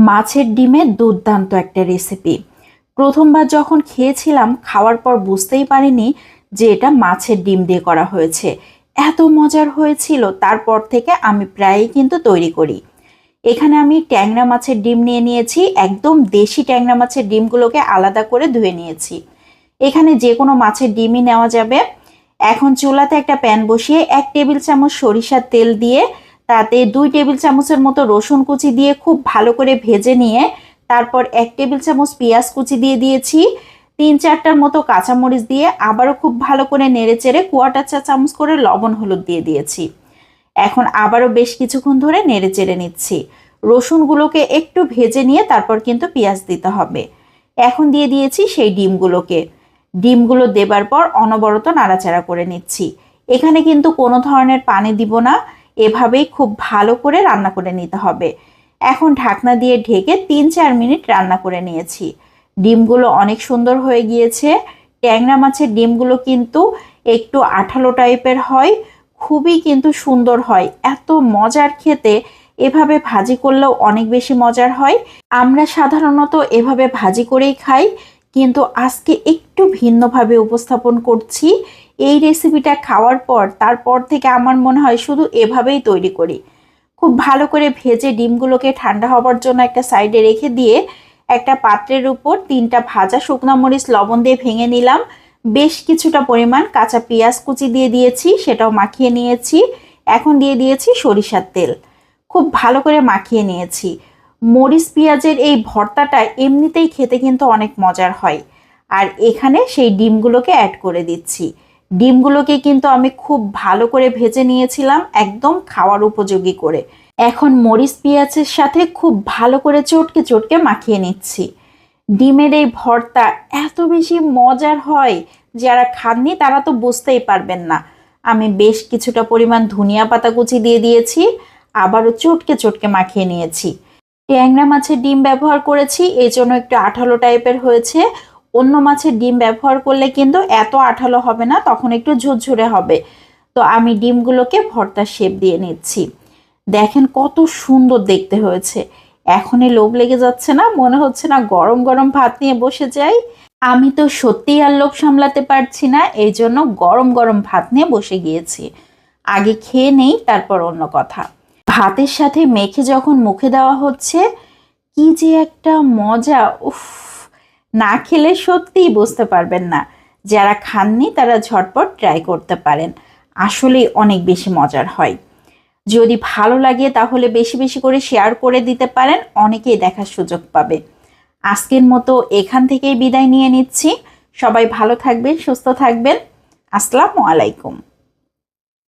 মাছের ডিমের দুর্দান্ত একটা রেসিপি। প্রথমবার যখন খেয়েছিলাম খাওয়ার পর বুঝতেই পারিনি যে এটা মাছের ডিম দিয়ে করা হয়েছে। এত মজার হয়েছিল, তারপর থেকে আমি প্রায়ই কিন্তু তৈরি করি। এখানে আমি ট্যাংরা মাছের ডিম নিয়ে নিয়েছি, একদম দেশি ট্যাংরা মাছের ডিমগুলোকে আলাদা করে ধুয়ে নিয়েছি। এখানে যে কোনো মাছের ডিমই নেওয়া যাবে। এখন চুলাতে একটা প্যান বসিয়ে 1 টেবিল চামচ সরিষার তেল দিয়ে তাতে 2 টেবিল চামচের মতো রসুন কুচি দিয়ে খুব ভালো করে ভেজে নিয়ে তারপর 1 টেবিল চামচ পেঁয়াজ কুচি দিয়ে দিয়েছি। 3-4টার মতো কাঁচামরিচ দিয়ে আবারও খুব ভালো করে নেড়েচেড়ে 1/4 চা চামচ করে লবণ হলুদ দিয়ে দিয়েছি। এখন আবারও বেশ কিছুক্ষণ ধরে নেড়েচেড়ে নিচ্ছি। রসুনগুলোকে একটু ভেজে নিয়ে তারপর কিন্তু পেঁয়াজ দিতে হবে। এখন দিয়ে দিয়েছি সেই ডিমগুলোকে। ডিমগুলো দেবার পর অনবরত নাড়াচাড়া করে নিচ্ছি। এখানে কিন্তু কোনো ধরনের পানি দিব না, এভাবেই খুব ভালো করে রান্না করে নিতে হবে। এখন ঢাকনা দিয়ে ঢেকে 3-4 মিনিট রান্না করে নিয়েছি। ডিমগুলো অনেক সুন্দর হয়ে গিয়েছে। ট্যাংরা মাছের ডিমগুলো কিন্তু একটু আঠালো টাইপের হয়, খুবই কিন্তু সুন্দর হয়, এত মজার খেতে। এভাবে ভাজি করলেও অনেক বেশি মজার হয়। আমরা সাধারণত এভাবে ভাজি করেই খাই, কিন্তু আজকে একটু ভিন্নভাবে উপস্থাপন করছি। এই রেসিপিটা খাওয়ার পর তারপর থেকে আমার মনে হয় শুধু এভাবেই তৈরি করি। খুব ভালো করে ভেজে ডিমগুলোকে ঠান্ডা হবার জন্য একটা সাইডে রেখে দিয়ে একটা পাত্রের উপর 3টা ভাজা শুকনো মরিচ লবণ দিয়ে ভেঙে নিলাম। বেশ কিছুটা পরিমাণ কাঁচা পেঁয়াজ কুচি দিয়ে দিয়েছি, সেটাও মাখিয়ে নিয়েছি। এখন দিয়ে দিয়েছি সরিষার তেল, খুব ভালো করে মাখিয়ে নিয়েছি। মরিচ পেঁয়াজের এই ভর্তাটা এমনিতেই খেতে কিন্তু অনেক মজার হয়। আর এখানে সেই ডিমগুলোকে অ্যাড করে দিচ্ছি। ডিমগুলোকে কিন্তু আমি খুব ভালো করে ভেজে নিয়েছিলাম, একদম খাওয়ার উপযোগী করে। এখন মরিচ পেঁয়াজের সাথে খুব ভালো করে চটকে চটকে মাখিয়ে নিচ্ছি। ডিমের এই ভর্তা এত বেশি মজার হয়, যারা খাননি তারা তো বুঝতেই পারবেন না। আমি বেশ কিছুটা পরিমাণ ধনিয়া পাতা কুচি দিয়ে দিয়েছি, আবারও চটকে চটকে মাখিয়ে নিয়েছি। ট্যাংরা মাছের ডিম ব্যবহার করেছি, এই জন্য একটু আঠালো টাইপের হয়েছে। অন্য মাছের ডিম ব্যবহার করলে কিন্তু এত আঠালো হবে না, তখন একটু ঝুরঝুরে হবে। তো আমি ডিমগুলোকে ভর্তার শেপ দিয়ে নিচ্ছি। দেখেন কত সুন্দর দেখতে হয়েছে। এখনই লোভ লেগে যাচ্ছে না, মনে হচ্ছে না গরম গরম ভাত নিয়ে বসে যাই। আমি তো সত্যিই আর লোভ সামলাতে পারছি না, এই জন্য গরম গরম ভাত নিয়ে বসে গিয়েছি। আগে খেয়ে নেই, তারপর অন্য কথা। ভাতের সাথে মেখে যখন মুখে দেওয়া হচ্ছে, কি যে একটা মজা! উফ, না খেলে সত্যিই বুঝতে পারবেন না। যারা খাননি তারা ঝটপট ট্রাই করতে পারেন, আসলেই অনেক বেশি মজার হয়। যদি ভালো লাগে তাহলে বেশি বেশি করে শেয়ার করে দিতে পারেন, অনেকেই দেখার সুযোগ পাবে। আজকের মতো এখান থেকেই বিদায় নিয়ে নিচ্ছি। সবাই ভালো থাকবেন, সুস্থ থাকবেন। আসসালামু আলাইকুম।